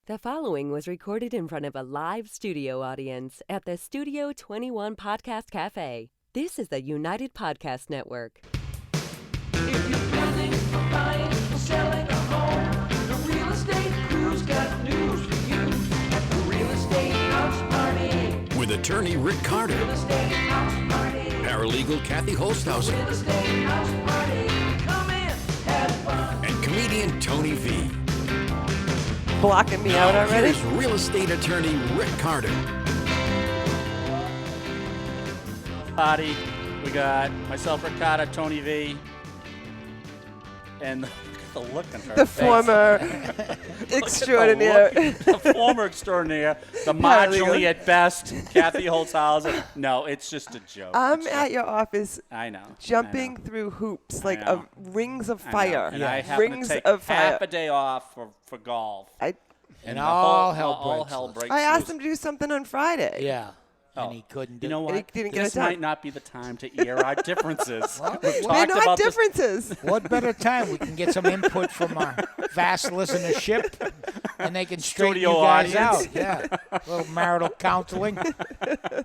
The following was recorded in front of a live studio audience at the Studio 21 Podcast Café. This is the United Podcast Network. If you're planning on buying or selling a home, the real estate crew's got news for you at the Real Estate House Party. With attorney Rick Carter, Real Estate House Party. paralegal Kathy Holtshouser, Real Estate House Party. Come in, have fun. and comedian Tony V. Blocking me out already? Here's real estate attorney Rick Carter. Party. We got myself, Ricardo, Tony V, and the look in her The face. former extraordinaire. The former extraordinaire, the marginally at best, Kathy Holtshouser. No, it's just a joke. I'm It's at your office I know. jumping I know. through hoops I like know. rings of I know. fire. And I happen Rings to take of fire. half a day off for golf. And the all whole hell breaks breaks I asked loose. him to do something on Friday. Yeah. Oh. And he couldn't do You know And he what? didn't get This it done. might not be the time to air our differences. We've They're talked not about this. differences. What better time? We can get some input from our vast listenership, and they can straighten Studio you guys audience. out. Yeah. A little marital counseling. I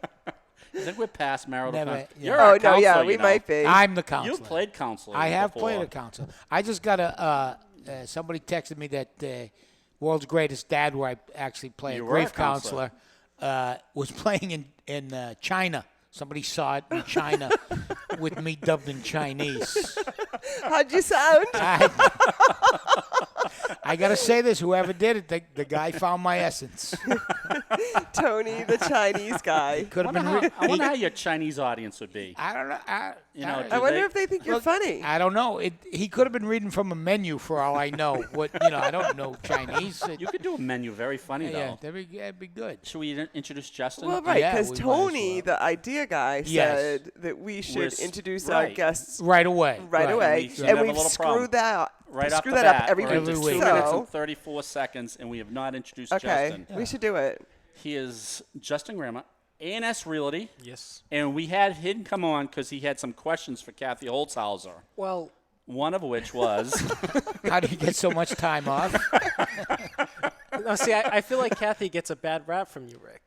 think we're past marital Never- counseling. yeah. You're Oh, our no, counselor, yeah, you we know. might be. I'm the counselor. You've played counselor. I have before. played a counselor. I just got somebody texted me that World's Greatest Dad, where I actually play You a were a grief counselor, was playing in China. Somebody saw it in China with me dubbed in Chinese. How'd you sound? I got to say this, whoever did it, the guy found my essence. Tony, the Chinese guy. Could have I been. wonder how your Chinese audience would be. I don't know. You know, I wonder they- if they think you're funny. I don't know. He could have been reading from a menu for all I know. I don't know Chinese. You could do a menu. Very funny, Yeah, though. that'd be good. Should we introduce Justin? Well, right, Yeah, because we might as Tony, well. the idea guy, Yes. said that we should s- introduce our right. guests Right away. right away, We and have a we've little problem. screwed that right off screw the that bat, up every we're week. into 2 week. minutes So, and 34 seconds, and we have not introduced okay, Justin. we should do it. He is Justin Graham, A&S Realty. Yes. And we had him come on because he had some questions for Kathy Holtshouser, Well, one of which was, How do you get so much time off? no, see, I feel like Kathy gets a bad rap from you, Rick.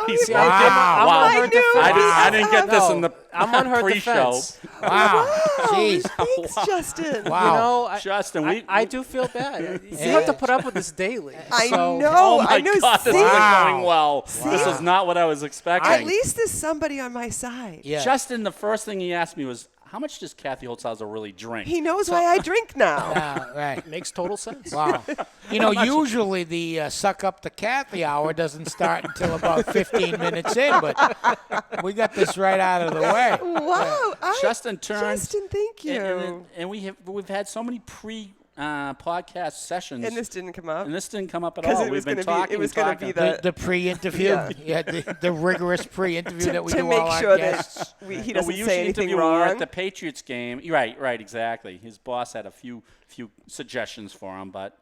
he's See, I'm wow. on her defense. I didn't get this in the I'm on her pre-show. defense. Wow. Jeez. Thanks, Justin. Wow. You know, Justin, I do feel bad. You have to put up with this daily. I so, know. Oh my I know. God, this See? isn't Wow. going well. This is not what I was expecting. At least there's somebody on my side. Yeah. Justin, the first thing he asked me was, how much does Kathy Holtshouser really drink? He knows why I drink now. Right. makes total sense. Wow. Usually the suck up the Kathy hour doesn't start until about 15 minutes in, but we got this right out of the way. Wow. Justin turned. Justin, thank you. And we've had so many podcast sessions. And this didn't come up. And this didn't come up at 'Cause all. it We've was been gonna be- talking. it was and gonna talking. be the- The pre-interview, Yeah. the rigorous pre-interview that we to do make all our sure guests. that he No, doesn't we usually say anything interview when we were wrong. at the Patriots game. Right, exactly. His boss had a few suggestions for him, but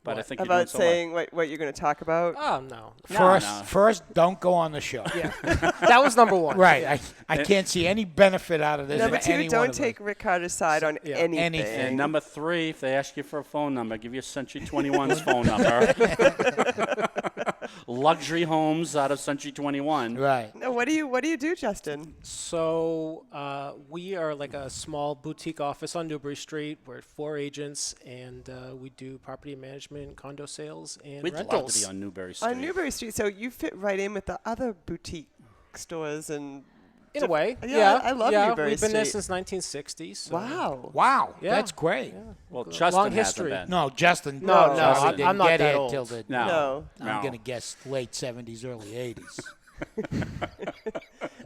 I think you're doing About so well. saying what you're going to talk about. Oh, no. First, don't go on the show. Yeah. That was number one. Right. Yeah. I can't see any benefit out of this. Number for two, any one don't of take us. Rick Carter's side on Yeah. anything. Anything. And number 3, if they ask you for a phone number, give you Century 21's phone number. Luxury homes out of Century 21. Right. No, what do you do, Justin? So we are like a small boutique office on Newbury Street. We're 4 agents, and we do property management, condo sales, and We'd rentals. love to be on Newbury Street. On Newbury Street, so you fit right in with the other boutique stores and. In a way, Yeah, I love Newbury We've been there Street. since 1960. So Wow. Wow. Yeah. That's great. Well, Long Justin history. hasn't been. No, Justin. No, no, Justin I'm didn't not get that here old. till the. No. I'm gonna guess late 70s, early 80s.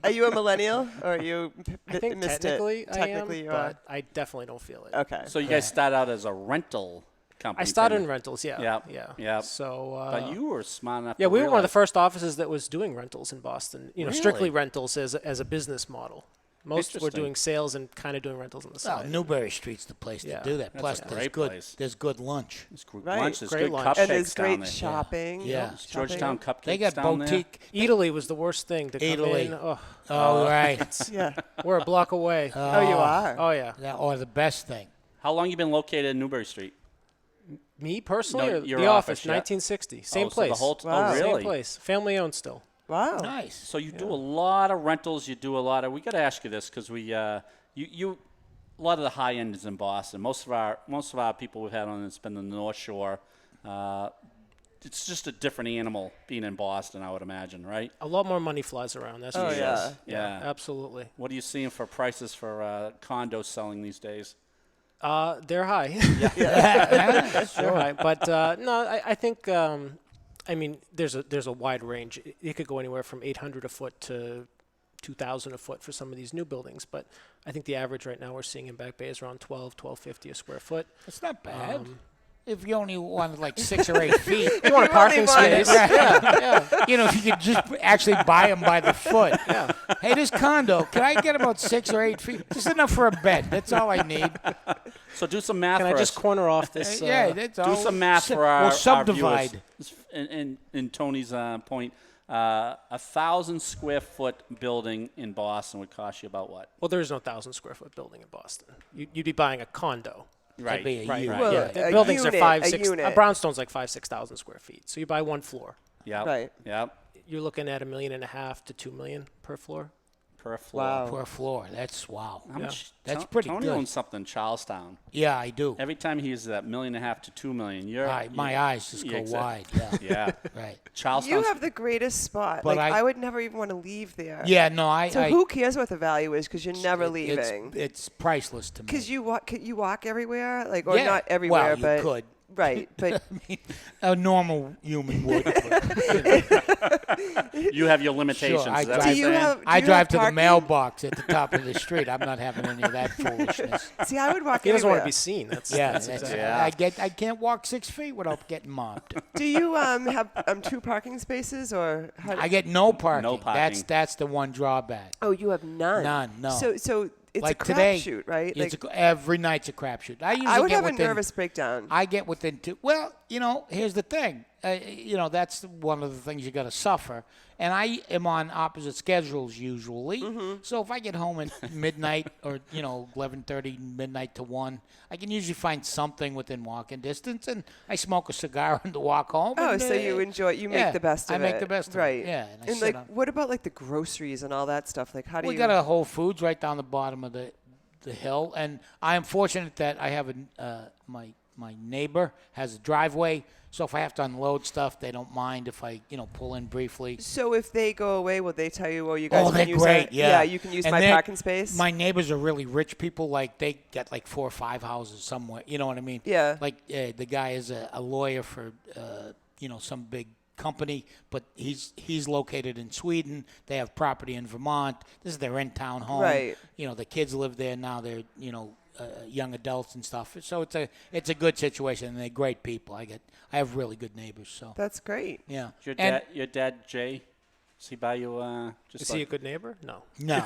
Are you a millennial or are you I think missed technically it? I Technically am, you are. but I definitely don't feel it. Okay. So you guys start out as a rental company. I started in pretty much. rentals, yeah. Yep, Yeah. yep. So But you were smart enough yeah, to we were one of the realize- first offices that was doing rentals in Boston. Strictly Really? rentals as a business model. Most were Interesting. doing sales and kind of doing rentals on the Well, side. Newbury Street's the place Yeah. to do that. That's Plus, a there's great good. place. There's good lunch. There's good Right. lunch. There's Great good lunch. cupcakes And there's down great there. shopping. Yeah. Shopping. Georgetown cupcakes They got down there. boutique. Italy was the worst thing to come Italy. in. Oh, Oh, right. Yeah. we're a block away. Oh, you are. Oh yeah. Or the best thing. How long you been located in Newbury Street? Me personally, No, or your the office, office, yeah. 1960, same So the place. whole Wow. Oh, really? Same place, family owned still. Wow. Nice. So you do a lot of rentals. You do a lot of. We got to ask you this because we, a lot of the high end is in Boston. Most of our people we've had on it's been the North Shore. It's just a different animal being in Boston, I would imagine, right? A lot more money flies around. That's Oh, for sure. yeah. Yeah. Absolutely. What are you seeing for prices for condos selling these days? They're high. Yeah, They're high. But no, I think. I mean, there's a wide range. It could go anywhere from $800 a foot to $2,000 a foot for some of these new buildings. But I think the average right now we're seeing in Back Bay is around $1,250 a square foot. It's not bad. If you only wanted like 6 or 8 feet. You want a parking space? Yeah. You know, if you could just actually buy them by the foot. Yeah. Hey, this condo, can I get about 6 or 8 feet? Just enough for a bed. That's all I need. So do some math Can for I just us. corner off this? Yeah, that's all. Do some math for We'll our subdivide. viewers. In Tony's point, 1,000 square foot building in Boston would cost you about what? Well, there is no 1,000 square foot building in Boston. You'd be buying a condo. That'd be a Right. unit. Well, Yeah. a The buildings unit, are 5, a 6. unit. Brownstone's like 5,000-6,000 square feet. So you buy one floor. Yeah. Right. Yep. You're looking at $1.5 million to $2 million per floor. Per floor. Wow. Per floor. That's wow. How much? That's pretty Tony good. owns something in Charlestown. Yeah, I do. Every time he uses that $1.5 million to $2 million, My eyes just Yeah, go exactly. wide. Yeah. Yeah. Right. Charlestown. You have the greatest spot. But Like I- I would never even want to leave there. Yeah, no, So who cares what the value is? Because you're never leaving. It's priceless to me. Because you walk everywhere, like, or yeah. not everywhere, well, but you could. right. But A normal human would. But, You have your limitations. Sure, I is that drive- what do you're you saying? have? I do you drive have to the parking? mailbox at the top of the street. I'm not having any of that foolishness. See, I would walk. He doesn't want to everywhere. be seen. That's Yeah, that's that's, exactly. Yeah. I can't walk 6 feet without getting mobbed. Do you have 2 parking spaces or? How I get no parking. No parking. That's the one drawback. Oh, you have none. None, no. So it's Like a today, crapshoot, right? It's Like, every night's a crapshoot. I usually I would get have a within, nervous breakdown. I get within 2. Well, here's the thing. That's one of the things you got to suffer. And I am on opposite schedules usually. Mm-hmm. So if I get home at midnight or 11:30, midnight to 1, I can usually find something within walking distance, and I smoke a cigar on the walk home. Oh, and, so you enjoy. You yeah, make the best of it. I make the best of it, right? yeah, and I And sit like, on- what about like the groceries and all that stuff? Like, how do We you? got a Whole Foods right down the bottom of the hill, and I am fortunate that I have my neighbor has a driveway, so if I have to unload stuff, they don't mind if I pull in briefly. So if they go away, will they tell you, "Oh, you guys Oh, can they're use great! that? Yeah, you can use And my they're- parking space." My neighbors are really rich people. Like they get like 4 or 5 houses somewhere. You know what I mean? Yeah. Like the guy is a lawyer for some big company, but he's located in Sweden. They have property in Vermont. This is their in-town home. Right. The kids live there now. They're young adults and stuff. So it's a good situation, and they're great people. I have really good neighbors. So That's great. yeah. Your dad, Jay, does he buy you just Is like he a good neighbor? No. No.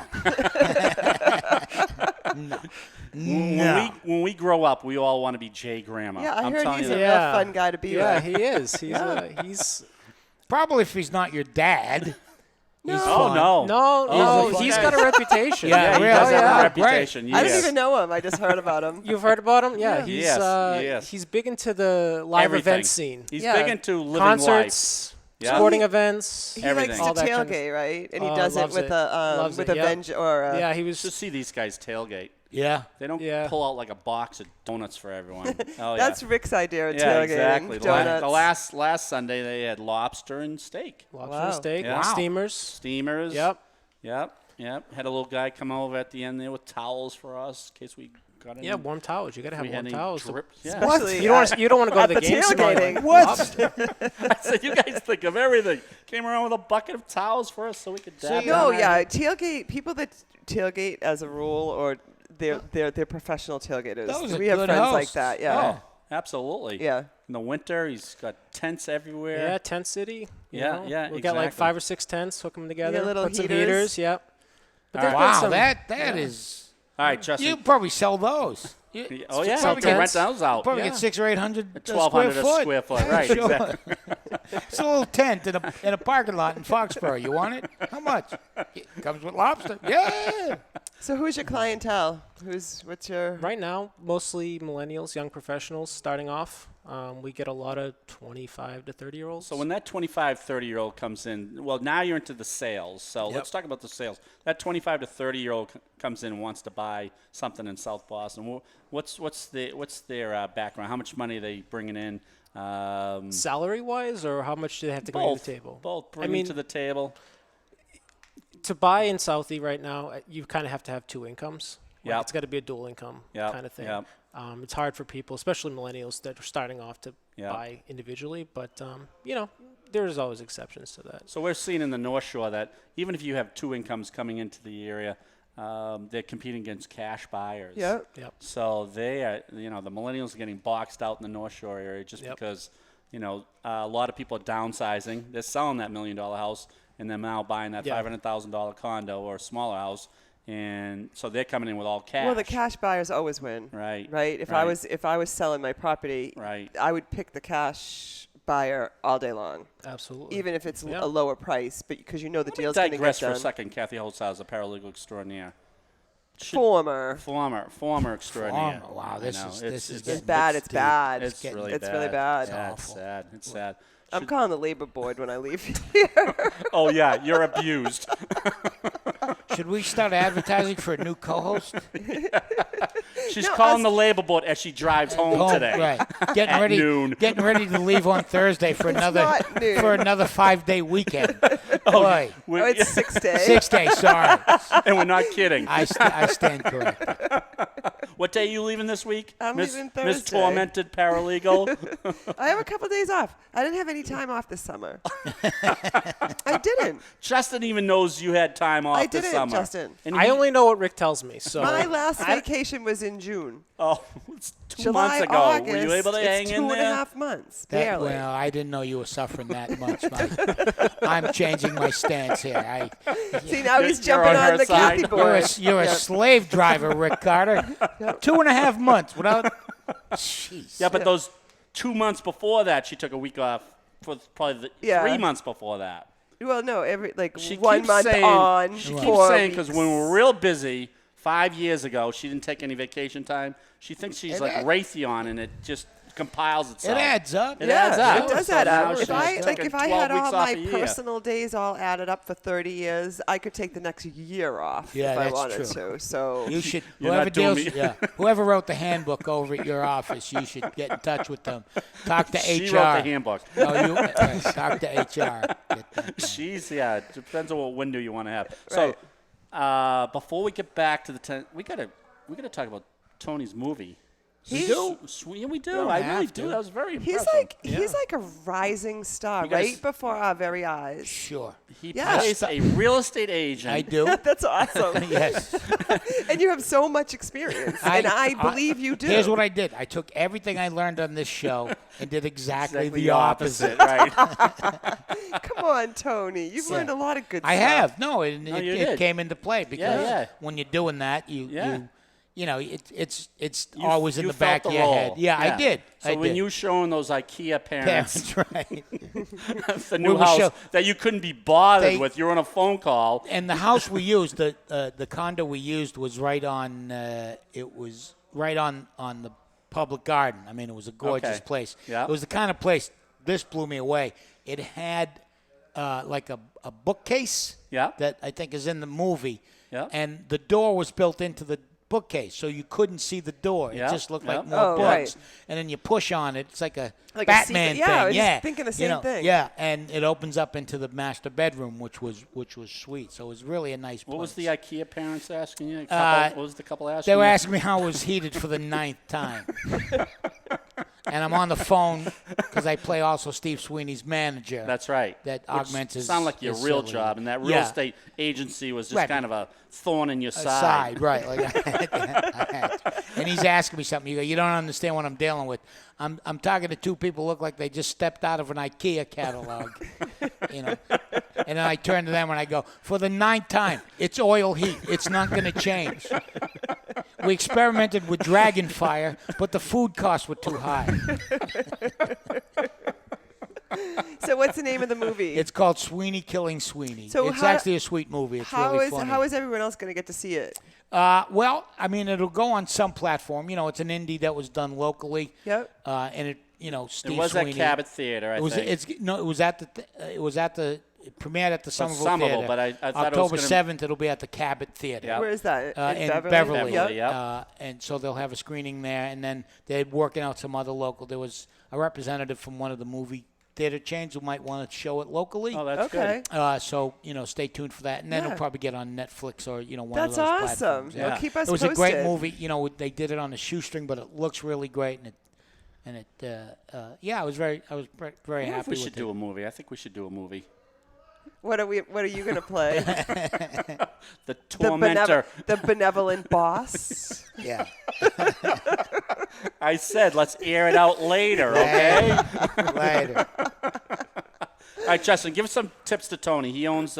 when we grow up, we all want to be Jay Grandma. Yeah, I I'm heard telling he's you a that. real fun guy to be Yeah, with. he is. He's Probably if he's not your dad. He's Oh fun. no, no. a He's fun got guy. a reputation. Yeah, he really. does have Yeah, a right. reputation. I Yes. don't even know him. I just heard about him. You've heard about him? Yeah. He's Yes. he's big into the live Everything. event scene. He's Yeah. big into living Concerts, Yeah. sporting events. He Everything. likes All to that kind of- tailgate, right? And he Oh, does it loves with it. a Loves with it, a yeah. venge or a, Yeah, he was life. Just see these guys tailgate. Yeah. They don't Yeah. pull out like a box of donuts for everyone. Oh, That's yeah. Rick's idea of Yeah, tailgating. exactly. Donuts. The last Sunday they had lobster and steak, lobster Wow. steak, Yeah. Wow. steamers. steamers. Yep. Yep. Had a little guy come over at the end there with towels for us in case we got any. Yeah, warm towels. You gotta have we had warm any towels. drips. Yeah. Especially You don't want to go at to the the game smelling tailgating. like What? lobster. I said, you guys think of everything. Came around with a bucket of towels for us so we could dab. No, them. yeah, tailgate. People that tailgate as a rule, or they're professional tailgaters. Those are We have good friends like hosts. that. Yeah, Oh, absolutely. yeah. In the winter, he's got tents everywhere. Yeah, tent city. you Yeah, know. yeah, We got like exactly. 5 or 6 tents. Hook them together. little put some heaters. heaters. Yep. But there's been Wow, some- that is. All right, Justin. You probably sell those. Oh yeah, Sell you can rent tents. those out. Probably Yeah. get 600 or 800 1,200 square foot. square foot, Yeah, right? sure. Exactly. It's a little tent in a parking lot in Foxborough. You want it? How much? It comes with lobster. Yeah. So who's your clientele? What's your? Right now, mostly millennials, young professionals starting off. We get a lot of 25 to 30-year-olds. So when that 25, 30-year-old comes in, well, now you're into the sales. So let's talk about the sales. That 25 to 30-year-old comes in and wants to buy something in South Boston. What's their background? How much money are they bringing in? Salary-wise, or how much do they have to bring to the table? Both. Bring to the table. To buy in Southie right now, you kind of have to have two incomes. Yeah. It's got to be a dual income kind of thing. Yep. It's hard for people, especially millennials, that are starting off to buy individually. But, there's always exceptions to that. So we're seeing in the North Shore that even if you have two incomes coming into the area, they're competing against cash buyers. Yep. So they are, the millennials are getting boxed out in the North Shore area just because, a lot of people are downsizing. They're selling that $1 million house and they're now buying that $500,000 condo or a smaller house. And so they're coming in with all cash. Well, the cash buyers always win. Right. Right. If I was selling my property, I would pick the cash buyer all day long. Absolutely. Even if it's a lower price, but because the deal's going to get digress done. for a second. Kathy Holtshouser, paralegal extraordinaire. Former extraordinaire. Wow, this is It's bad. It's bad. It's really It's bad. really bad. Yeah, it's sad. It's sad. I'm calling the labor board when I leave here. Oh yeah, you're abused. Should we start advertising for a new co-host? She's calling the labor board as she drives home today. Right. Getting ready to leave on Thursday for another 5-day weekend. Boy. It's 6 days. 6 days, sorry. And we're not kidding. I stand corrected. What day are you leaving this week? I'm leaving Thursday. Miss Tormented Paralegal. I have a couple days off. I didn't have any time off this summer. I didn't. Justin even knows you had time off this summer. Justin. And I only know what Rick tells me. So my last vacation was in June. Oh, it's 2 July, months ago. August, Were you able to hang in there? 2.5 months. Barely. Well, I didn't know you were suffering that much, Mike. I'm changing my stance here. See, now he's you're jumping on her on the side. Kathy board. You're a slave driver, Rick Carter. 2.5 months without. Jeez. Yeah, but those 2 months before that, she took a week off. For probably 3 months before that. Well, no, She 1 keeps month saying, on. She 4 keeps saying weeks. because when we were real busy 5 years ago, she didn't take any vacation time. She thinks she's like Raytheon, and it just compiles itself. It adds up. It adds up. It does So add now up. she's taking If I 12 had all weeks my off a year. personal days all added up for 30 years, I could take the next year off Yeah, if I that's wanted true. to. So You should. You're Whoever not doing deals, whoever wrote the handbook over at your office, you should get in touch with them. Talk to She HR. wrote the handbook. No, talk to HR. Get that done. It depends on what window you want to have. So, before we get back to the we gotta talk about Tony's movie. He's- We do. I really do. That was very impressive. he's like a rising star You guys- right before our very eyes. Sure. He Yeah. plays a real estate agent. I do. That's awesome. Yes. And you have so much experience, and I believe you do. Here's what I did. I took everything I learned on this show and did exactly the opposite. right? Come on, Tony. You've learned a lot of good I stuff. have. No, it you it did. came into play because yeah. when you're doing that, it's You- always in you the back felt of the your role. head. Yeah, I did. So I when did. you showing those IKEA parents That's right. the new were house show- that you couldn't be bothered They- with, you're on a phone call. And the house we used, the condo we used was right on. It was right on the public garden. I mean, it was a gorgeous Okay. place. Yeah. It was the kind of place. This blew me away. It had like a bookcase. Yeah. That I think is in the movie. Yeah. And the door was built into the bookcase, so you couldn't see the door. Yeah. It just looked like Yeah. more Oh, books. right. And then you push on it. It's like a Like a Batman secret- thing. yeah, I was yeah. just thinking the same thing. Yeah, and it opens up into the master bedroom, which was sweet. So it was really a nice place. What was the IKEA parents asking you? What was the couple asking They were you? asking me how it was heated for the 9th time. And I'm on the phone because I play also Steve Sweeney's manager. That's right. That Which augments his sound like your his real salary. job, and that real Yeah. estate agency was just Right. kind of a thorn in your Side, right? Like I had. And he's asking me something. You go, you don't understand what I'm dealing with. I'm talking to two people who look like they just stepped out of an IKEA catalog, And then I turn to them and I go, for the 9th time, it's oil heat. It's not going to change. We experimented with dragon fire, but the food costs were too high. So what's the name of the movie? It's called Sweeney Killing Sweeney. So it's how- actually a sweet movie. It's really funny. How is everyone else going to get to see it? Well, I mean, it'll go on some platform. It's an indie that was done locally. Yep. And it, It Steve was Sweeney. at Cabot Theater, I think. It was at the. It premiered at the Somerville Theater. but I thought October it was gonna... 7th, it'll be at the Cabot Theater. Yeah. Where is that? In Beverly? Beverly. Yep. Yep. And so they'll have a screening there, and then they're working out some other local. There was a representative from one of the movie theater chains who might want to show it locally. Oh, that's Okay. good. So stay tuned for that, and then Yeah. it'll probably get on Netflix or one That's of those awesome. platforms. Well, Yeah. keep us It was posted. a great movie. They did it on a shoestring, but it looks really great, and it I was very I very wonder happy if we with should it. do a movie. I think we should do a movie. What are you going to play? The Tormentor. The benevolent boss. Yeah. I said, let's air it out later, okay? Later. All right, Justin, give us some tips to Tony. He owns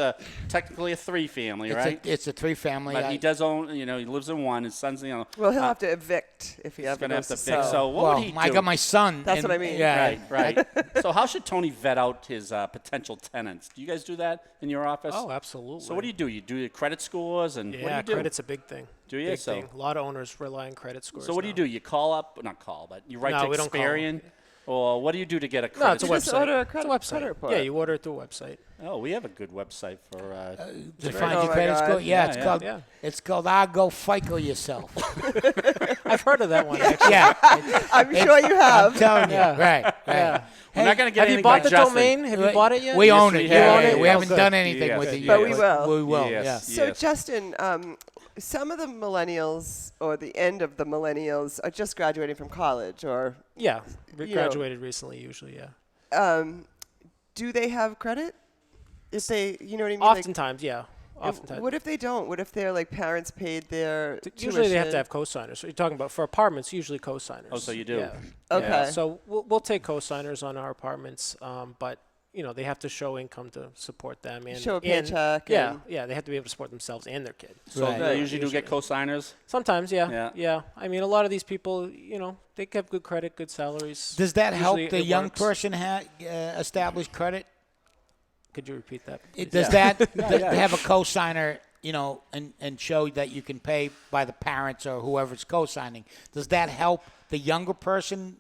technically a 3-family, right? It's a 3-family. But he does own, he lives in one. His son's, Well, he'll have to evict if he he's ever going to have goes to fix. sell. So what would he do? I got my son. That's and- what I mean. Yeah. Right. So how should Tony vet out his potential tenants? Do you guys do that in your office? Oh, absolutely. So what do you do? You do your credit scores and what do Yeah, you do? credit's a big thing. Do you? Big So- thing. A lot of owners rely on credit scores. So what do you now. do? You call up, not call, but you write No, to we don't call. Experian? Or what do you do to get a credit No, it's a You just website. order a It's credit- a website. credit report. Yeah, you order it through a website. Oh, we have a good website for To Oh find your my credit God. score. Yeah, It's yeah. called. Yeah. It's called I Go FICO Yourself. I've heard of that one, actually. Yeah. I'm sure you have. I'm telling you. Yeah. Right. Yeah. We're not going to get Have you anything bought by the Justin. domain? Have you bought it yet? We Yes, own we it. have. Yeah, Yeah, we yeah. haven't Good. done anything Yes. with it yet. But we will. We will. Yes. Yeah. So, Yes. Justin, some of the millennials or the end of the millennials are just graduating from college or Yeah. You know. Graduated recently, usually, yeah. do they have credit? If they, you know what I mean? Oftentimes, yeah. Like, Oftentimes. what if they don't? What if their parents paid their Usually they have tuition? to have co-signers. So you're talking about for apartments, usually co-signers. Oh, so you do. Yeah. Okay. Yeah. So we'll take co-signers on our apartments, but they have to show income to support them and Show a paycheck Yeah, and- yeah, they have to be able to support themselves and their kid. So Right. they usually do get co-signers? Sometimes, Yeah. yeah. I mean, a lot of these people, they have good credit, good salaries. Does that help Usually the it young works. person establish credit? Could you repeat that? Does Yeah. that yeah. have a co-signer, and show that you can pay by the parents or whoever's co-signing? Does that help the younger person?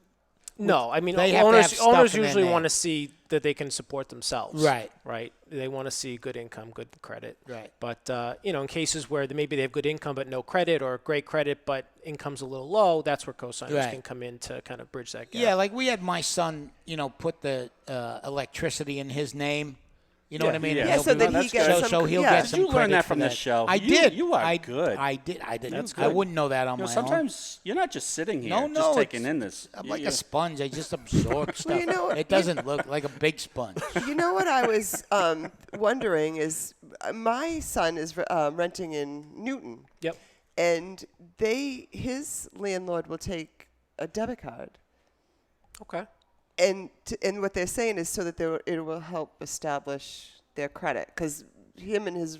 No, I mean, They have to owners, have stuff owners in their usually name. want to see that they can support themselves. Right. Right. They want to see good income, good credit. Right. But, in cases where maybe they have good income but no credit or great credit but income's a little low, that's where co-signers Right. can come in to kind of bridge that gap. Yeah, like we had my son, put the electricity in his name. You know what I mean? yeah. And Yeah, he'll so be- that he that's gets good. some. so he'll yeah. get some Did you learn credit that for from this show? I You- did. you are I, good. I did. I did. That's I good. wouldn't know that on my own. Sometimes you're not just sitting here, No, just no, taking it's- in this. I'm You- like you- a sponge. I just absorb stuff. you know- it doesn't look like a big sponge. You know what I was wondering is my son is renting in Newton, Yep. and his landlord will take a debit card, Okay. and what they're saying is so that it will help establish their credit because him and his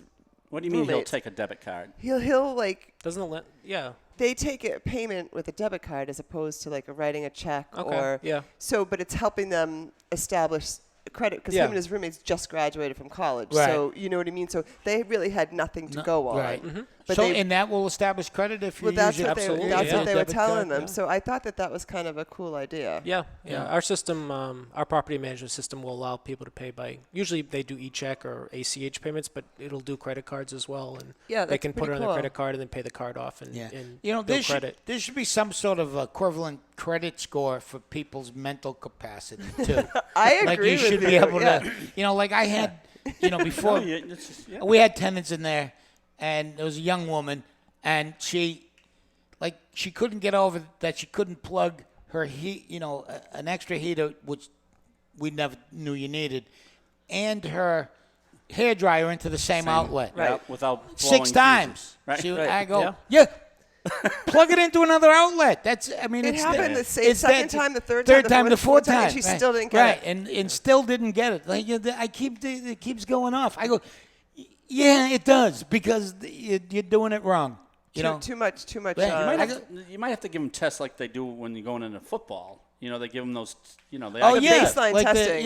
What do you mean he'll roommates- take a debit card? he'll like Doesn't it let, yeah. they take a payment with a debit card as opposed to like writing a check Okay. or Yeah. so, but it's helping them establish credit because Yeah. him and his roommates just graduated from college, Right. so you know what I mean. So they really had nothing to go on. Right. But so, they- and that will establish credit if you Well, that's use what it. they, Absolutely, that's yeah. what they were Debit telling card, them. yeah. So I thought that was kind of a cool idea. Yeah. Yeah. Our system, our property management system will allow people to pay by, usually they do e-check or ACH payments, but it'll do credit cards as well. And Yeah, they that's can put pretty it on their cool. credit card and then pay the card off and, Yeah. and there bill should, credit. there should be some sort of equivalent credit score for people's mental capacity, too. I agree Like you with should you. be able yeah. to, like I had, before No, it's just- yeah. we had tenants in there, and there was a young woman, and she couldn't get over that she couldn't plug her heat, an extra heater, which we never knew you needed, and her hair dryer into the same outlet. Yeah, without blowing 6 times. fuses. Right. She, right. I go, Yeah. plug it into another outlet. That's, It it's happened the it's second that- time, the third time, the fourth time, and she right. still didn't get right. it. And still didn't get it. Like it keeps going off. I go, yeah, it does because you're doing it wrong. Too much. Right. You might have to give them tests like they do when you're going into football. They give them those. They Oh, actually- yeah. baseline like testing,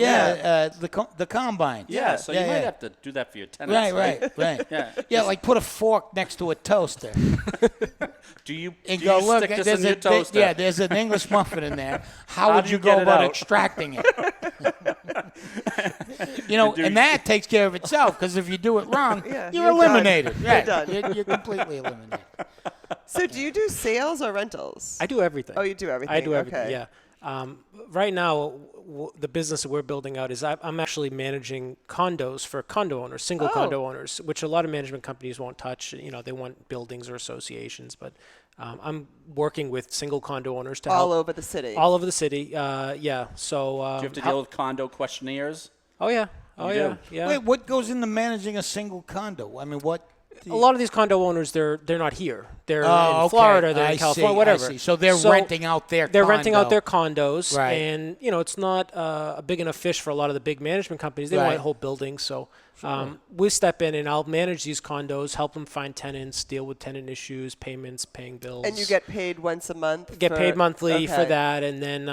the combine. Yeah, so you might have to do that for your tenants. Right. Yeah. Yeah, like put a fork next to a toaster. Do you And do go, you look, stick this there's in your toaster? yeah, there's an English muffin in there. How How would do you you go get it about out? extracting it? do And that takes care of itself, because if you do it wrong, Yeah, you're you're done. eliminated. You're Right. done. You're completely eliminated. So do you do sales or rentals? I do everything. Oh, you do everything. I do everything. Okay. Yeah. Right now, the business that we're building out is I'm actually managing condos for condo owners, single condo owners, which a lot of management companies won't touch. They want buildings or associations, but I'm working with single condo owners to All help over the city. all over the city. Yeah. So. Do you have to deal with condo questionnaires? Oh yeah. Oh You yeah. do? Yeah. Wait, what goes into managing a single condo? I mean, what? A lot of these condo owners, they're not here. They're Oh, in okay. Florida, they're I in California, see, whatever. I see. So they're renting out their They're renting out condo. their condos, Right. and it's not a big enough fish for a lot of the big management companies. They Right. want whole buildings, so we step in and I'll manage these condos, help them find tenants, deal with tenant issues, payments, paying bills. And you get paid once a month? Get for- paid monthly for okay. that, and then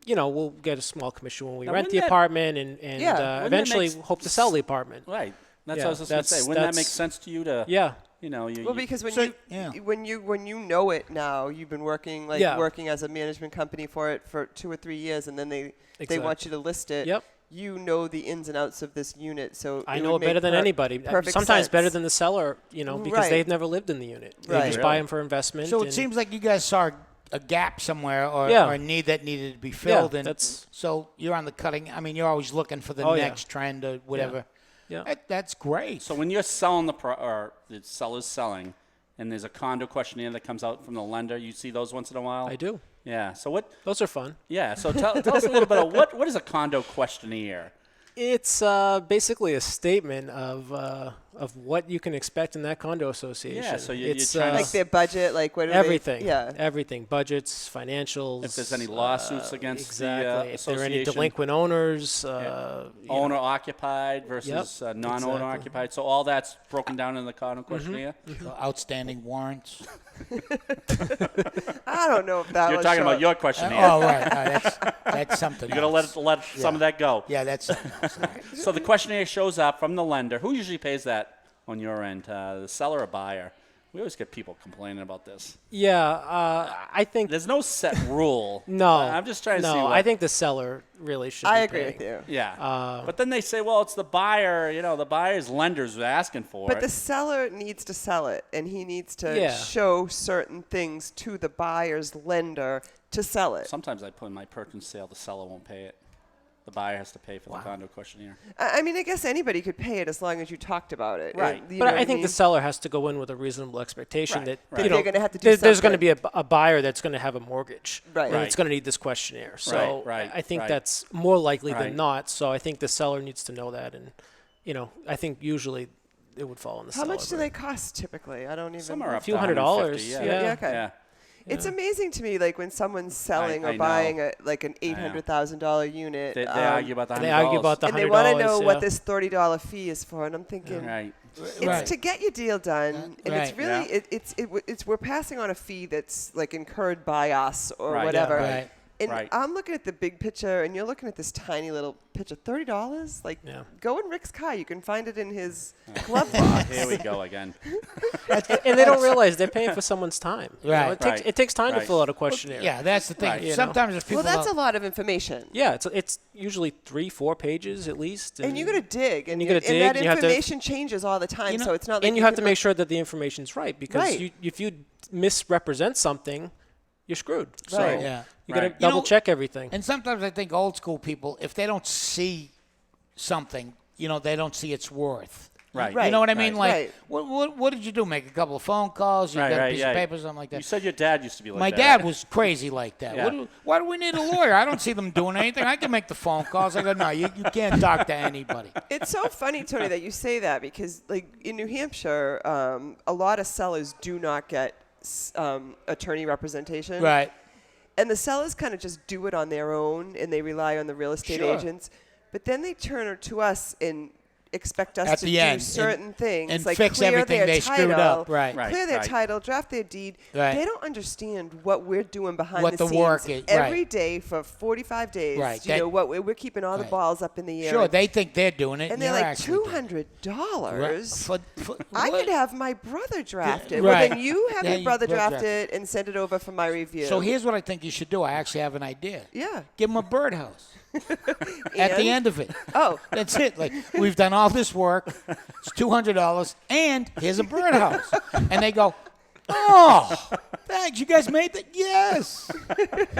we'll get a small commission when we Now, rent the wouldn't that- apartment, and Yeah. Wouldn't that eventually make hope to sell the apartment. Right. That's Yeah, what I was just going to say. that's- Wouldn't that make that's- sense to you to? Yeah. Well, because when So- you yeah. when you know it now, you've been working Yeah. working as a management company for it for 2 or 3 years, and then they want you to list it. Yep. You know the ins and outs of this unit, so I it know would it better make than anybody. perfect Sometimes better sense. than the seller, because Right. they've never lived in the unit. They Right. just buy them for investment. So it and- seems like you guys saw a gap somewhere or a need that needed to be filled. And that's- so you're on the cutting. I mean, you're always looking for the Oh, yeah. next trend or whatever. Yeah. That's great. So when you're selling or the seller's selling, and there's a condo questionnaire that comes out from the lender, you see those once in a while. I do. Yeah. So what? Those are fun. Yeah. So tell us a little bit of what is a condo questionnaire? It's basically a statement of what you can expect in that condo association. Yeah, so you're it's trying to like their budget, like what do everything. They, yeah. Everything. Budgets, financials. If there's any lawsuits against exactly. the If there are any association. delinquent owners. Owner occupied versus non-owner exactly. occupied. So all that's broken down in the condo questionnaire. So outstanding warrants. I don't know if that You're was talking about short. your questionnaire. Oh, right. That's something You're gonna else. let some of that go. Yeah, that's something else. So the questionnaire shows up from the lender. Who usually pays that on your end? The seller or buyer? We always get people complaining about this. I think. There's no set rule. No. I'm just trying to see. No, What, I think the seller really should I be agree paying. with you. Yeah. But then they say, well, it's the buyer. The buyer's lender's asking for But it. the seller needs to sell it, and he needs to Yeah. show certain things to the buyer's lender to sell it. Sometimes I put in my purchase sale, the seller won't pay it. The buyer has to pay for the condo questionnaire. I mean, I guess anybody could pay it as long as you talked about it. Right. You But know I what think mean? the seller has to go in with a reasonable expectation Right, that right. They're gonna have to do there's going to something. be a buyer that's going to have a mortgage, Right. and Right. it's going to need this questionnaire. So right, I think right. that's more likely Right. than not. So I think the seller needs to know that, and I think usually it would fall on the How seller. much do they cost typically? I don't even. Some are up few to $100s, $150, yeah. Yeah, okay. Yeah. It's amazing to me, like when someone's selling I or know. buying an $800,000 unit. They argue about the $100. They argue about the and they want to know $100, what yeah. this $30 fee is for, and I'm thinking, Right. it's Right. to get your deal done, and it's Right. really it's we're passing on a fee that's like incurred by us or Right. whatever. Yeah, right. And Right. I'm looking at the big picture, and you're looking at this tiny little picture. $30, like Yeah. go in Rick's car. You can find it in his glove box. Here we go again. and they don't realize they're paying for someone's time. Right. Right. It takes time to Right. fill out a questionnaire. Yeah, that's the thing. Right. You know. Sometimes if people Well, that's a don't- lot of information. Yeah, it's usually 3-4 pages at least. And you got to dig, and you gotta dig, that and you have to- information changes all the time. So it's not like and you have to can make look- sure that the information's right, because Right. if you misrepresent something, you're screwed. So Right. Yeah. you got to Right. You know- double check everything. And sometimes I think old school people, if they don't see something, they don't see its worth. Right. Right. You know what I mean? Right. Like, Right. what did you do? Make a couple of phone calls? You Right, got a right, piece yeah. of paper, something like that? You said your dad used to be like My that. dad was crazy like that. Yeah. Why do we need a lawyer? I don't see them doing anything. I can make the phone calls. I go, no, you can't talk to anybody. It's so funny, Tony, that you say that, because like in New Hampshire, a lot of sellers do not get attorney representation. Right. And the sellers kind of just do it on their own, and they rely on the real estate Sure. agents. But then they turn to us, and expect us At to the do end, certain things, and like fix clear everything their they title, screwed up. Right. clear their Right. title, draft their deed. Right. They don't understand what we're doing behind What the the scenes work is, every right. day for 45 days. Right. You know what? We're keeping all the Right. balls up in the air. Sure, they think they're doing it, and they're you're like actually doing it. $200. For I what? could have my brother draft it. Well, Right. then you have Yeah, your you brother go draft draft it and send it over for my review. So here's what I think you should do. I actually have an idea. Yeah. Give them a birdhouse. At the And? end of it. Oh. That's it. Like, we've done all this work. It's $200, and here's a birdhouse. And they go, oh, thanks. You guys made that? Yes.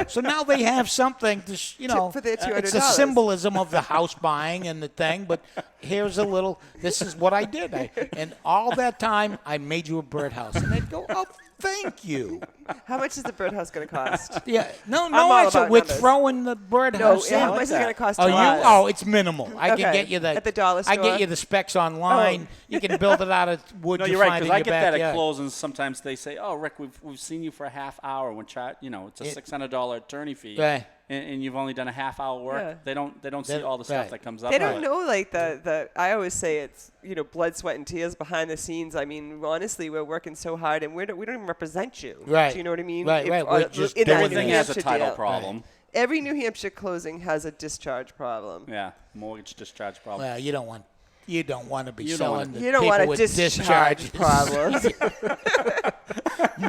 So now they have something to, for their $200. It's the symbolism of the house buying and the thing, but here's a little, this is what I did. And all that time, I made you a birdhouse. And they'd go, oh, thank you. How much is the birdhouse going to cost? Yeah, no, all actually, about we're numbers. throwing the No, birdhouse in. how much is it going to cost Oh, to us? Oh, it's minimal. I can Okay. get you the At the dollar I store? get you the specs online. Oh. You can build it out of wood No, you you're right, find because in I your get that backyard. at closings. Sometimes they say, "Oh, Rick, we've seen you for a half hour. When it's a $600 attorney fee, Right. and you've only done a half hour work." Yeah. They don't see all the stuff right. that comes up. They with don't it. know, like, the I always say it's, blood, sweat, and tears behind the scenes. I mean, honestly, we're working so hard, and we don't even represent you. Right. Do you know what I mean? Right, right. We're just in that doing New Everything it. has a Hampshire title deal. problem. Every New Hampshire closing has a discharge problem. Yeah, mortgage discharge problem. Well, you don't want to be You don't selling want- the You don't people want a with discharge problems.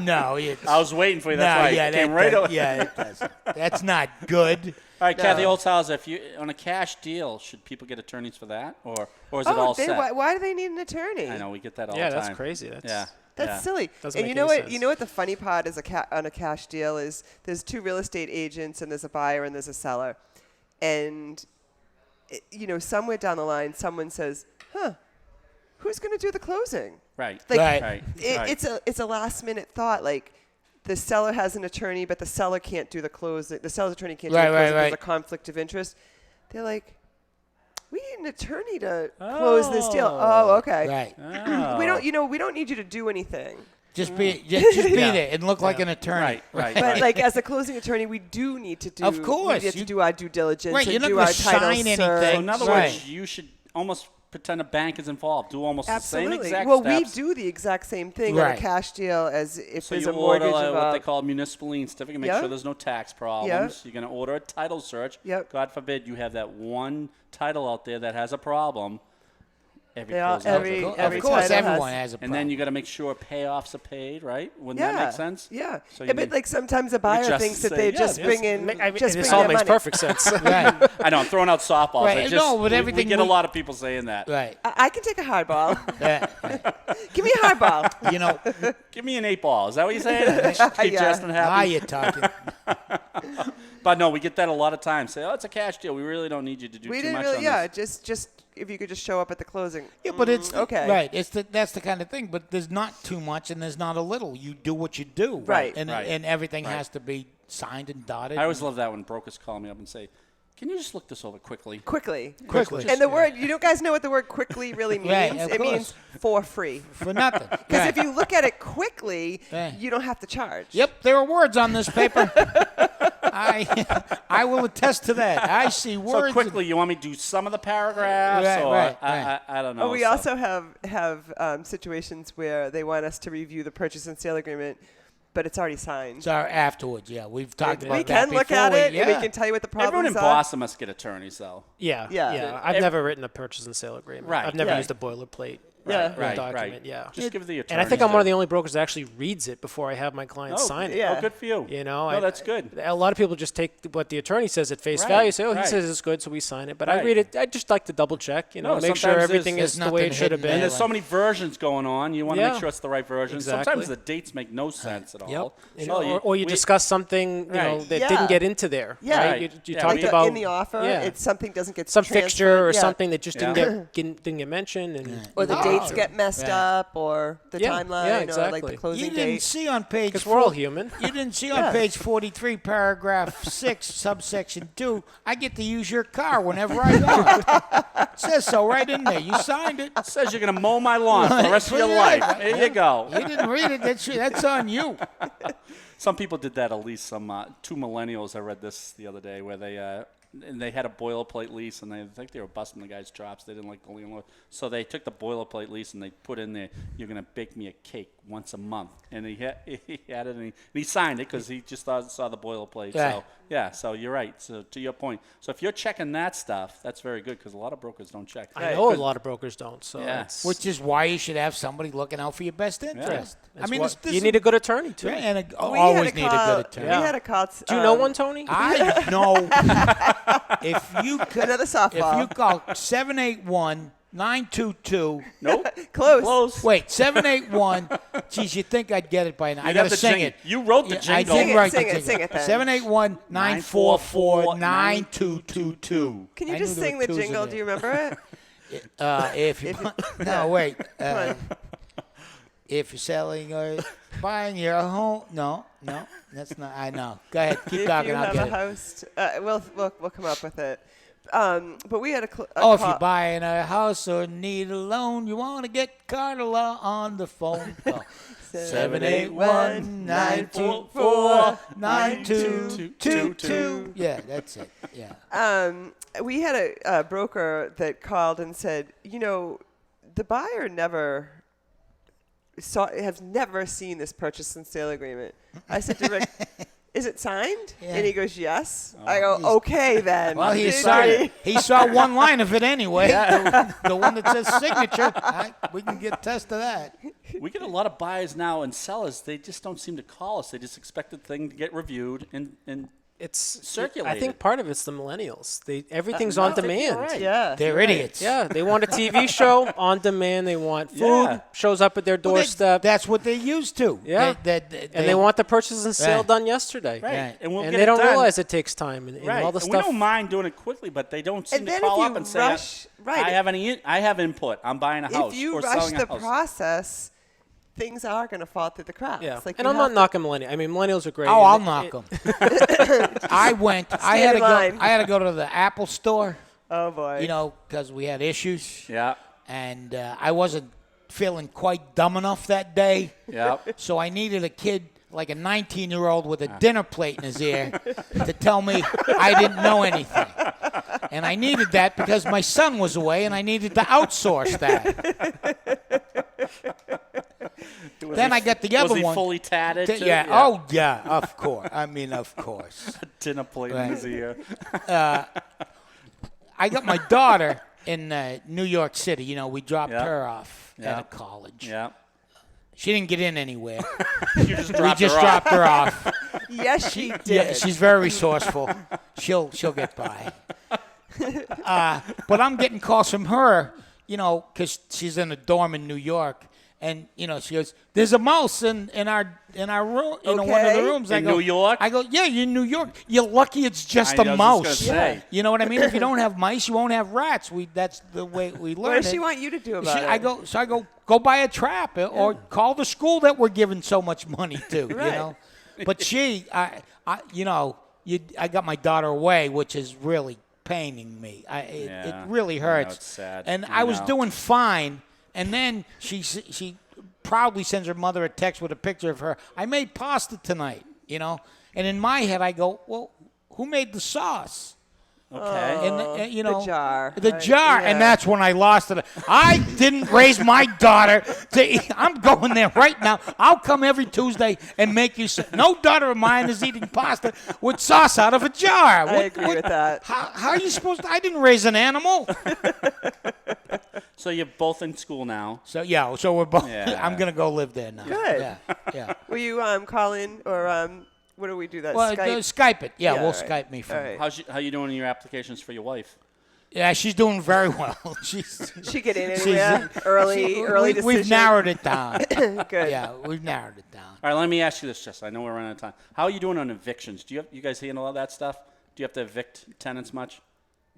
No, I was waiting for you. That's no, why yeah, it came that right does- over. yeah, it doesn't. That's not good. All right, Kathy No. Holtshouser, if you on a cash deal, should people get attorneys for that, or is it all set? Why do they need an attorney? I know we get that all Yeah, the time. that's crazy. That's yeah. That's yeah. silly. Doesn't And make you know any what? sense. You know what the funny part is on a cash deal is there's two real estate agents and there's a buyer and there's a seller, and somewhere down the line someone says, "Huh, who's going to do the closing?" Right. Like, Right. Right. It's a last minute thought. Like the seller has an attorney, but the seller can't do the closing. The seller's attorney can't do Right, the closing. right, There's a right. conflict of interest. They're like, we need an attorney to close this deal. Oh, okay. Right. Oh. We don't need you to do anything. Just be there and look like an attorney. Right. But like as a closing attorney, we do need to do. Of course, we have to you- do our due diligence Right, and you're not do gonna our title sign search. anything. So in other Right. words, you should almost pretend a bank is involved. Do almost the same Absolutely. exact Well, steps. we do the exact same thing on a Right. cash deal as if So there's you a mortgage order what they involved. call a municipal lien certificate, make Yeah. sure there's no tax problems. You're going to order a title search. Yep. God forbid you have that one title out there that has a problem. Every They all- closing every- has a- every Of course, title everyone has- has a problem. And then you got to make sure payoffs are paid, right? Wouldn't Yeah. that make sense? Yeah. So Yeah, you but mean- like sometimes a buyer just thinks that say, they yeah, just just bring in I mean, just this bring all their makes money. perfect sense. Right. I know I'm throwing out softballs. Right, I just, no, but we everything get a we- lot of people saying that. Right. I can take a hard ball. Yeah. Give me a hard ball. You know, Give me an 8 ball. Is that what you're saying? Keep Yeah. Justin now happy. you're talking. But no, we get that a lot of times. Say, oh, it's a cash deal. We really don't need you to do We too didn't much really. on Yeah, this. just if you could just show up at the closing. Yeah, but it's okay. Right. That's the kind of thing. But there's not too much and there's not a little. You do what you do. Right. And Right. and everything Right. has to be signed and dotted. I always love that when brokers call me up and say, "Can you just look this over quickly?" Quickly. Quickly. And the word, guys know what the word quickly really means? Right, of It course. means for free. for nothing. Because Right. if you look at it quickly, Yeah. you don't have to charge. Yep, there are words on this paper. I will attest to that. I see words. So quickly, you want me to do some of the paragraphs, Right, or right, I don't know. Oh, we so- also have situations where they want us to review the purchase and sale agreement, but it's already signed. So afterwards, yeah, we've talked about We that can look before. at it, Yeah. and we can tell you what the Everyone problems in are. Boston must get attorneys, though. Yeah, Yeah. I've never written a purchase and sale agreement. Right. I've never Yeah. used a boilerplate Yeah. Right, document. right. Yeah. Just give the attorney. And I think I'm one of the only brokers that actually reads it before I have my clients sign it. yeah. Oh, good for you. You know, no, that's good. A lot of people just take what the attorney says at face Right, value, say, "Oh, he right. says it's good, so we sign it." But I Right. read it. I just like to double check, No, make sure sometimes everything there's is the way nothing it should have hidden been. And there. there's so many versions going on. You want to Yeah. make sure it's the right version. Exactly. Sometimes the dates make no sense at Yep. all. You So know, or you we- discuss something Right. that Yeah. didn't get into there. Yeah. Right? Right. You Yeah, talked we- about in the offer, yeah. it's something doesn't get some transferred. fixture or Yeah. something that just Yeah. didn't get mentioned, and Or the Oh. dates get messed Right. up, or the Yeah, timeline, yeah, or like exactly. the closing You didn't date. see on page. because we're all 4 human. You didn't see Yeah. on page 43, paragraph 6, subsection 2. I get to use your car whenever I want. It says so right in there. You signed it. It says you're going to mow my lawn for the rest of your Right. life. There you go. You didn't read it. That's on you. Some people did that, at least some two millennials. I read this the other day where they and they had a boilerplate lease, and I think they were busting the guy's chops. They didn't like the landlord. So they took the boilerplate lease, and they put in there, you're going to bake me a cake once a month. And he had it, and he signed it because he just saw the boilerplate. Yeah. So, yeah, so you're right. So to your point. So if you're checking that stuff, that's very good because a lot of brokers don't check. I know a lot of brokers don't. So Yeah. it's, Which is why you should have somebody looking out for your best interest. that's I mean, what- this you need a good attorney too. yeah, and We always had need a good attorney. We had a call. Do you know one, Tony? I know. If you could, Another softball. if you call 781-922. Nope. Close. Wait, 781. Geez, you think I'd get it by now? I You got to got the sing jingle. it. You wrote the I jingle. did Sing it, write sing the it, sing it then. 781-944-9222. Can you I just knew there sing were the twos in jingle? there. Do you remember it? If you, no, wait. If you're selling or buying your home, no, that's not. I know. Go ahead, keep If talking. you I'll have get a it. house, we'll come up with it. But we had a If you're call. buying a house or need a loan, you want to get Carla on the phone. Call 781-944-9222. Yeah, that's it. Yeah. We had a broker that called and said, the buyer has never seen this purchase and sale agreement. I said to Rick, is it signed? Yeah. And he goes, yes. I go, okay then. Well, he Sorry. saw one line of it anyway. The one that says signature. We can get a test of that. We get a lot of buyers now and sellers. They just don't seem to call us. They just expect the thing to get reviewed and It's circulated. I think part of it's the millennials. Everything's on I think you're demand. right. Yeah. They're idiots. Yeah, they want a TV show on demand. They want food Yeah. shows up at their Well, doorstep, that's what they used to. Yeah. And they want the purchase and sale Right. done yesterday. Right. Right. And, we'll And get they it don't done. realize it takes time and Right. all the and stuff. we don't mind doing it quickly, but they don't seem And to then call if up you and say, rush, right, I have input. I'm buying a house if you or rush selling the a house. process, things are going to fall through the cracks. Yeah, Like and you I'm have not knocking millennials. I mean, millennials are great. Oh, I'll and knock it- them. I had to in go. line. I had to go to the Apple store, Oh boy. because we had issues, Yeah. and I wasn't feeling quite dumb enough that day. Yeah. So I needed a kid, like a 19-year-old with a dinner plate in his ear, to tell me I didn't know anything. And I needed that because my son was away, and I needed to outsource that. Then I got the other Was he one. fully tatted? too? Yeah. Oh, yeah. Of course. I mean, of course. Dinner plate in Right. his ear. I got my daughter in New York City. We dropped Yeah. her off Yeah. at a college. Yeah. She didn't get in anywhere. You just We dropped just her off. dropped her off. yes, she did. Yeah, she's very resourceful. She'll get by. But I'm getting calls from her, because she's in a dorm in New York, and she goes, "There's a mouse in our room, one of the Okay. rooms." In New York? I go, "Yeah, you're in New York. You're lucky it's just I a was mouse." just gonna say. You know what I mean? If you don't have mice, you won't have rats. That's the way we learn What does it. she want you to do about it? I go buy a trap or call the school that we're giving so much money to. Right. But I got my daughter away, which is really paining me. It Yeah. really I know, hurts. it's sad. And I I was know. doing fine, and then she proudly sends her mother a text with a picture of her. I made pasta tonight, And in my head, I go, well, who made the sauce? Okay. And the jar. The right? jar, Yeah. and that's when I lost it. I didn't raise my daughter to eat. I'm going there right now. I'll come every Tuesday and make you. No daughter of mine is eating pasta with sauce out of a jar. I agree with that. How are you supposed to? I didn't raise an animal. So you're both in school now. So we're both. Yeah. I'm gonna go live there now. Good. Yeah. Will you call in or what do we do that? Well, Skype? Skype it. Yeah, Yeah, we'll all right. Skype me from. All right. How you doing in your applications for your wife? Yeah, she's doing very well. She's She get in she's- anywhere? Early decision. We've narrowed it down. Good. Yeah, we've narrowed it down. All right, let me ask you this, Jess. I know we're running out of time. How are you doing on evictions? You guys handle all that stuff? Do you have to evict tenants much?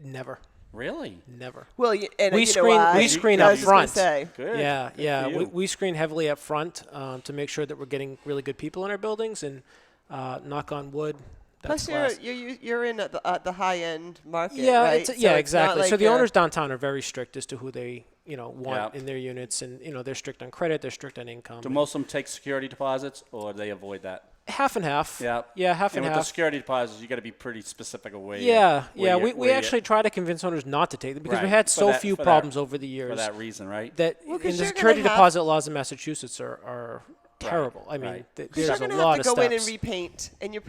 Never, never. never. Well, and We you screen- know why? we screen I up was just gonna front. say. Good. Yeah, Good yeah. for you. We screen heavily up front to make sure that we're getting really good people in our buildings, and knock on wood. Plus, That's you're in at the high end market. yeah, right? it's, So yeah, it's exactly. not So like the owners downtown are very strict as to who they want Yeah. in their units, and they're strict on credit, they're strict on income. Do most of them take security deposits, or do they avoid that? Half and half. Yeah. Yeah, half And and with the half. security deposits, you got to be pretty specific of where. Yeah, where we where actually try to convince owners not to take them because we Right. had For so that- few for that- problems over the years for that reason, right? that 'cause in the you're gonna security have- deposit laws in Massachusetts are terrible. I mean, right. there's You're a going to lot have to of go in steps. and repaint, and you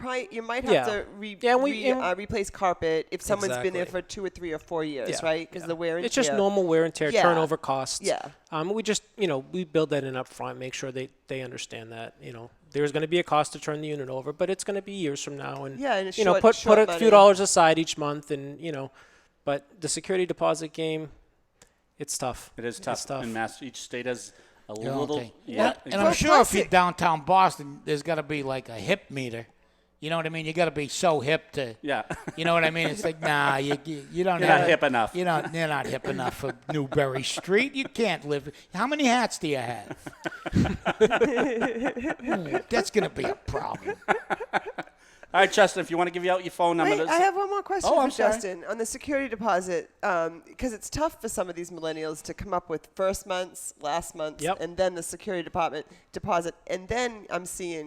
might have Yeah. to Yeah, and we- replace carpet if someone's been there Exactly. for 2 or 3 or 4 years, Yeah, right? Because yeah. the wear and It's tear. just normal wear and tear, Yeah. turnover costs. Yeah. We just, we build that in up front, make sure they understand that, there's going to be a cost to turn the unit over, but it's going to be years from now. And, Yeah, and it's put short a money. few dollars aside each month and, but the security deposit game, it's tough. It is tough. It's tough. In Mass, each state has a Yeah, little. okay. Yeah. And I'm Well, sure plus if you're it- downtown Boston, there's got to be like a hip meter. You know what I mean? You got to be so hip to. Yeah. You know what I mean? It's like, nah, you don't. You're not hip enough. You're not hip enough for Newbury Street. You can't live. How many hats do you have? Ooh, that's gonna be a problem. All right, Justin, if you want to give out your phone number. Wait, I have one more question Oh, for I'm sorry. Justin on the security deposit, because it's tough for some of these millennials to come up with first month's, last month's, Yep. and then the security deposit, and then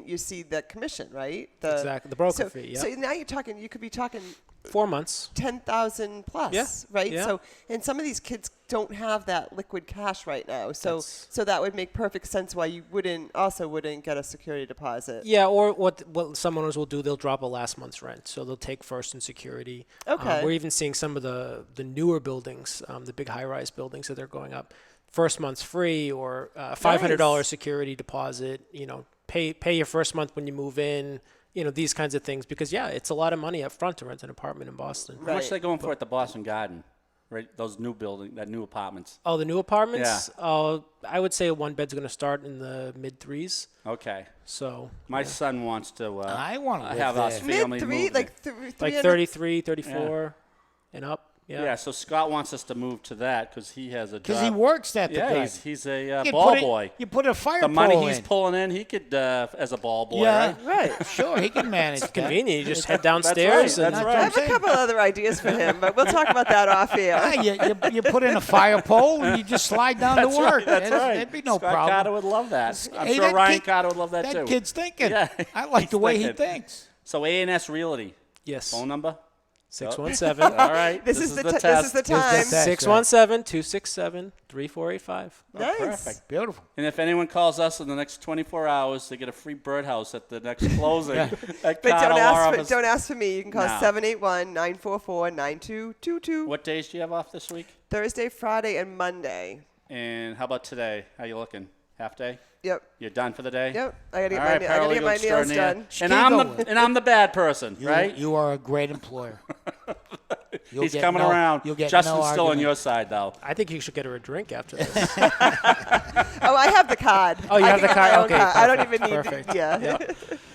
you see the commission, right? Exactly, the broker so, fee, yep. So now you could be talking 4 months. 10,000 plus, Yeah, right? yeah. So, and some of these kids don't have that liquid cash right now. So, That's- so that would make perfect sense why you wouldn't get a security deposit. Yeah, or what some owners will do, they'll drop a last month's rent. So they'll take first in security. Okay. We're even seeing some of the newer buildings, the big high-rise buildings that they're going up. First month's free or $500 Nice. security deposit, pay your first month when you move in, these kinds of things. Because, yeah, it's a lot of money up front to rent an apartment in Boston. How much Right. are they going for at the Boston Garden? Right, those new apartments. Oh, the new apartments? I would say a one-bed's going to start in the mid-threes. Okay. So My son wants to. I want to live have us there. family Mid-three, move like there. like 33, 34 and up. Yeah. Yeah, so Scott wants us to move to that because he has a job. Because he works at the Yeah, garden. he's a You ball put it- boy. You put a fire The money pole he's in. pulling in, he could, as a ball boy, Yeah, right? Right. Sure, he can manage that. Convenient. You just head downstairs. That's and right. I have a couple other ideas for him, but we'll talk about that off air. Yeah, you put in a fire pole and you just slide down That's to work. right. That's right. That'd be no Scott problem. Carter would love that. I'm Hey, sure that Ryan kid- Carter would love that, too. That kid's thinking. Yeah, I like he's the way he thinking. thinks. So A&S Realty, Yes. phone number? 617. All right. This is the test. this is the time. test. 617-267-3485. Nice. Perfect. Beautiful. And if anyone calls us in the next 24 hours, they get a free birdhouse at the next closing at But Carter Law Office. don't ask for me. You can call No. 781-944-9222. What days do you have off this week? Thursday, Friday, and Monday. And how about today? How you looking? Half day? Yep. You're done for the day? Yep. I gotta All get right, my I gotta get my paralegal nails extraordinaire. done. And I'm the bad person, right? You are a great employer. You'll He's get coming no- around. You'll get Justin's no still on argument. your side, though. I think you should get her a drink after this. Oh, I have the card. Oh, you I have can the get my card? own Okay, card. I don't perfect, even need perfect. the, yeah.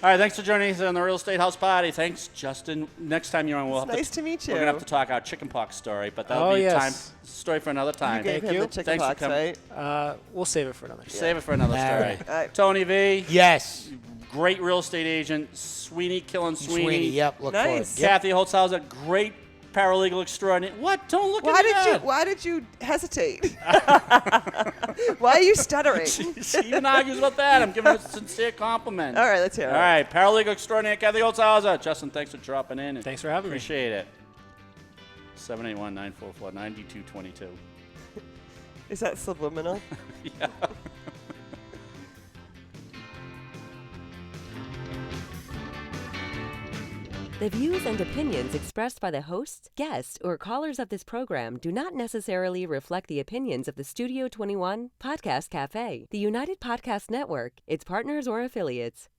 All right, thanks for joining us on the Real Estate House Party. Thanks, Justin. Next time you're on, we'll have nice to meet you. We're gonna have to talk our chickenpox story, but that'll Oh, be yes. story for another You time. gave him you. the chicken Thanks for pox, coming. right? We'll save it for another. Save it for another All story. right. All right. Tony V, Yes. great real estate agent. Sweeney Killing Sweeney. Sweeney, yep. Look for it. Nice. Yep. Kathy Holtshouser, great paralegal extraordinaire. What? Don't look at me. Why did you hesitate? Why are you stuttering? She even argues about that. I'm giving her a sincere compliment. All right, let's hear it. All right, paralegal extraordinaire Kathy Holtshouser. Justin, thanks for dropping in. Thanks for having me. Appreciate it. 781-944-9222. Is that subliminal? Yeah. The views and opinions expressed by the hosts, guests, or callers of this program do not necessarily reflect the opinions of the Studio 21 Podcast Café, the United Podcast Network, its partners, or affiliates.